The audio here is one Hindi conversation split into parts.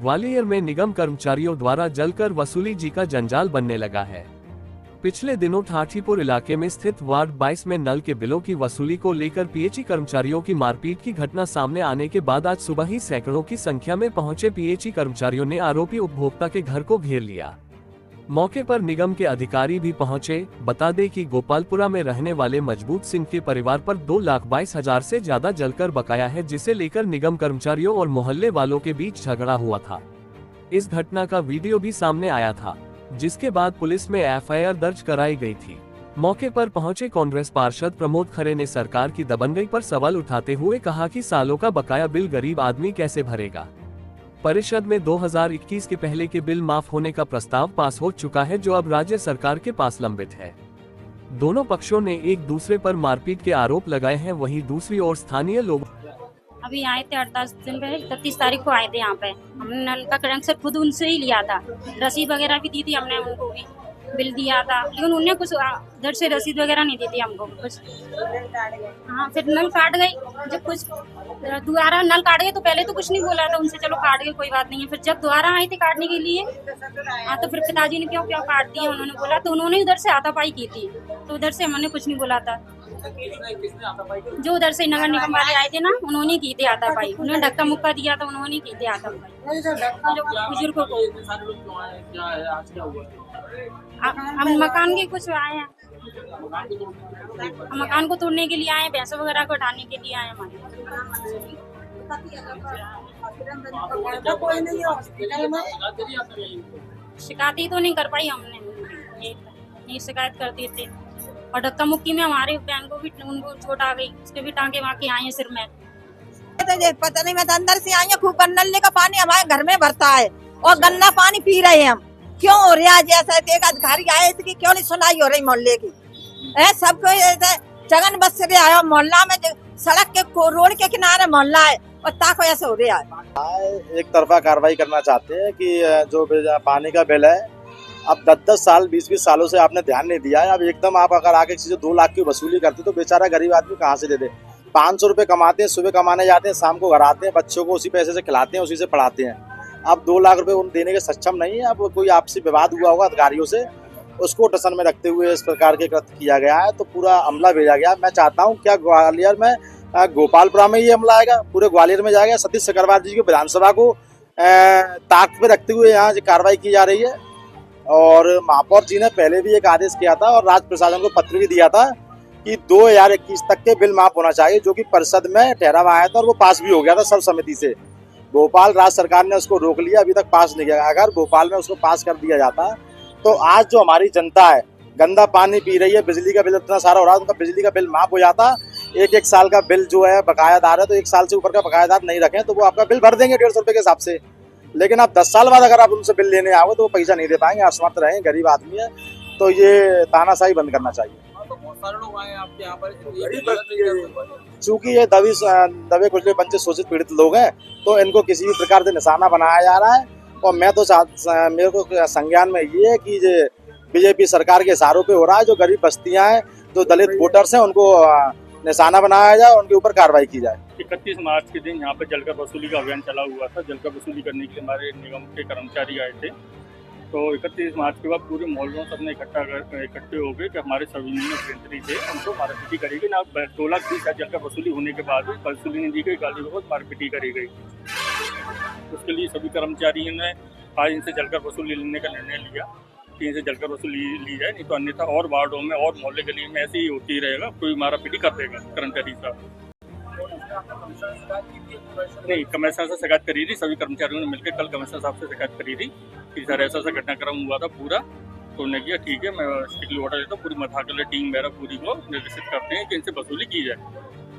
ग्वालियर में निगम कर्मचारियों द्वारा जलकर वसूली जी का जंजाल बनने लगा है। पिछले दिनों ठाठीपुर इलाके में स्थित वार्ड 22 में नल के बिलों की वसूली को लेकर पीएचई कर्मचारियों की मारपीट की घटना सामने आने के बाद आज सुबह ही सैकड़ों की संख्या में पहुंचे पीएचई कर्मचारियों ने आरोपी उपभोक्ता के घर को घेर लिया। मौके पर निगम के अधिकारी भी पहुंचे। बता दें कि गोपालपुरा में रहने वाले मजबूत सिंह के परिवार पर 2,22,000 से ज्यादा जलकर बकाया है, जिसे लेकर निगम कर्मचारियों और मोहल्ले वालों के बीच झगड़ा हुआ था। इस घटना का वीडियो भी सामने आया था, जिसके बाद पुलिस में एफआईआर दर्ज कराई गई थी। मौके पर पहुंचे कांग्रेस पार्षद प्रमोद खरे ने सरकार की दबंगई पर सवाल उठाते हुए कहा कि सालों का बकाया बिल गरीब आदमी कैसे भरेगा। परिषद में 2021 के पहले के बिल माफ होने का प्रस्ताव पास हो चुका है, जो अब राज्य सरकार के पास लंबित है। दोनों पक्षों ने एक दूसरे पर मारपीट के आरोप लगाए हैं। वहीं दूसरी ओर स्थानीय लोग अभी आए थे 38 दिन पहले, 31 तारीख को आए थे यहाँ पे। हमने नल का कनेक्शन खुद उनसे ही लिया था, रसीद वगैरह भी दी थी हमने उनको, भी बिल दिया था, लेकिन उन्हें कुछ उधर से रसीद वगैरह नहीं दी थी हमको कुछ। हाँ, फिर नल काट गई। जब कुछ दोबारा नल काट गए तो पहले तो कुछ नहीं बोला था उनसे, चलो काट गए कोई बात नहीं है। फिर जब दोबारा आए थे काटने के लिए, हाँ, तो फिर पिताजी ने क्यों काट दिया उन्होंने बोला, तो उन्होंने उधर से हाथापाई की थी, तो उधर से हमने कुछ नहीं बोला था। जो उधर से नगर निगम वाले आए थे ना, उन्होंने की थी हाथापाई, उन्होंने धक्का मुक्का दिया था, उन्होंने की थी हाथापाई बुजुर्गों को। हम मकान के कुछ आए हैं, मकान को तोड़ने के लिए आए हैं, भैंसों वगैरह को हटाने के लिए आए हैं। शिकायत ही तो नहीं कर पाई हमने, ये शिकायत करते थे। और धक्का मुक्की में हमारे बहन को भी उनको चोट आ गई, उसके भी टांके वाके आए हैं सिर में। पता नहीं, मैं तो अंदर से आई हूँ। खूब नल्ले का पानी हमारे घर में भरता है और गंदा पानी पी रहे हैं हम। क्यों हो रहा है जैसा? एक अधिकारी आए थे, क्यों नहीं सुनाई हो रही मोहल्ले की? सबको जगन बस से आया मोहल्ला में, सड़क के रोड के किनारे मोहल्ला है और ताको ऐसे हो रहा है। एक तरफा कार्रवाई करना चाहते हैं कि जो पानी का बिल है, अब 10-10 साल 20-20 सालों से आपने ध्यान नहीं दिया है। अब एकदम आप अगर आगे किसी से 2 लाख की वसूली करते तो बेचारा गरीब आदमी कहाँ से दे दे? 500 रुपए कमाते हैं, सुबह कमाने जाते हैं, शाम को घर आते हैं, बच्चों को उसी पैसे से खिलाते हैं, उसी से पढ़ाते हैं। अब 2 लाख रुपए उन देने के सक्षम नहीं है। अब कोई आपसी विवाद हुआ होगा अधिकारियों से, उसको टसन में रखते हुए इस प्रकार के कृत्य किया गया है, तो पूरा अमला भेजा गया। मैं चाहता हूँ क्या ग्वालियर में गोपालपुरा में ये हमला आएगा, पूरे ग्वालियर में जाएगा। सतीश सिकरवार जी की विधानसभा को ताक पे रखते हुए यहाँ कार्रवाई की जा रही है। और महापौर जी ने पहले भी एक आदेश किया था और राज्य प्रशासन को पत्र भी दिया था कि 2021 तक के बिल माफ होना चाहिए, जो कि परिषद में ठहराव आया था और वो पास भी हो गया था सर्वसम्मति से। भोपाल राज्य सरकार ने उसको रोक लिया, अभी तक पास नहीं किया। अगर भोपाल में उसको पास कर दिया जाता तो आज जो हमारी जनता है गंदा पानी पी रही है, बिजली का बिल इतना सारा हो रहा है, उनका बिजली का बिल माफ हो जाता। एक साल का बिल जो है बकायादार है, तो 1 साल से ऊपर का बकायादार नहीं रखें तो वो आपका बिल भर देंगे 150 रुपए के हिसाब से। लेकिन आप 10 साल बाद अगर आप उनसे बिल लेने आओगे तो वो पैसा नहीं दे पाएंगे। असमर्थ रहें, गरीब आदमी है, तो ये तानाशाही बंद करना चाहिए। तो बहुत सारे लोग आए आपके यहाँ पर, चूंकि ये दबे कुचले वंचित शोषित पीड़ित लोग हैं, तो इनको किसी भी प्रकार से निशाना बनाया जा रहा है। और मैं तो मेरे को संज्ञान में ये है कि ये बीजेपी सरकार के इशारों पे हो रहा है। जो गरीब बस्तियां हैं, जो दलित वोटर्स हैं, उनको निशाना बनाया जाए, उनके ऊपर कार्रवाई की जाए। 31 मार्च के दिन यहाँ पे जलकर वसूली का अभियान चला हुआ था। जलकर वसूली करने के लिए हमारे निगम के कर्मचारी आए थे। तो 31 मार्च के बाद पूरे मोहल्लों से अपने इकट्ठे हो गए कि हमारे सभी बेहतरी थे, उनको मारपीटी करी गई। ना 2,20,000 जलकर वसूली होने के बाद भी वसूली नहीं दी गई, गाली बहुत मारपीटी करी गई। उसके लिए सभी कर्मचारियों ने आज इनसे जलकर वसूली लेने का निर्णय लिया कि इनसे जलकर वसूली ली जाए, नहीं तो अन्यथा और वार्डों में और मोहल्ले गली में ऐसे ही होती रहेगा, कोई मारापीटी कर देगा कर्मचारी साहब। नहीं, कमिश्नर से शिकायत करी थी, सभी कर्मचारियों ने मिलकर कल कमिश्नर साहब से शिकायत करी थी कि सर ऐसा घटनाक्रम हुआ था पूरा। तो उन्होंने किया ठीक है, मैं स्ट्रिक्टली ऑर्डर देता हूँ, पूरी मथाकल टीम मेरा पूरी को निर्देशित करते हैं कि इनसे वसूली की जाए,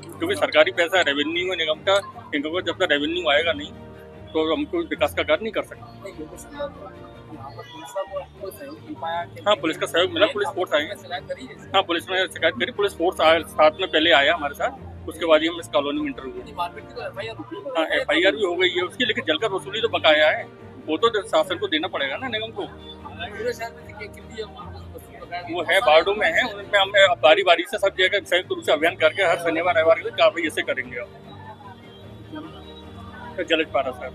क्योंकि सरकारी पैसा रेवेन्यू है निगम का। इनको जब तक रेवेन्यू आएगा नहीं तो हम कोई विकास का कार्य नहीं कर सकते। हाँ, पुलिस का सहयोग मिला, पुलिस फोर्स आएंगे। हाँ, पुलिस ने शिकायत करी, पुलिस फोर्स साथ में पहले आया हमारे साथ, उसके बाद ही हम इस कॉलोनी में इंटर हुए। हाँ, FIR भी हो गई है उसकी, लेकिन जलकर वसूली तो बकाया है, वो तो शासन को देना पड़ेगा ना निगम को। वो है वार्डों में है, उनमें हम बारी बारी से सब जगह संयुक्त रूप से अभियान करके हर शनिवार रविवार के दिन कार्रवाई ऐसे करेंगे। जलज पारा साहब।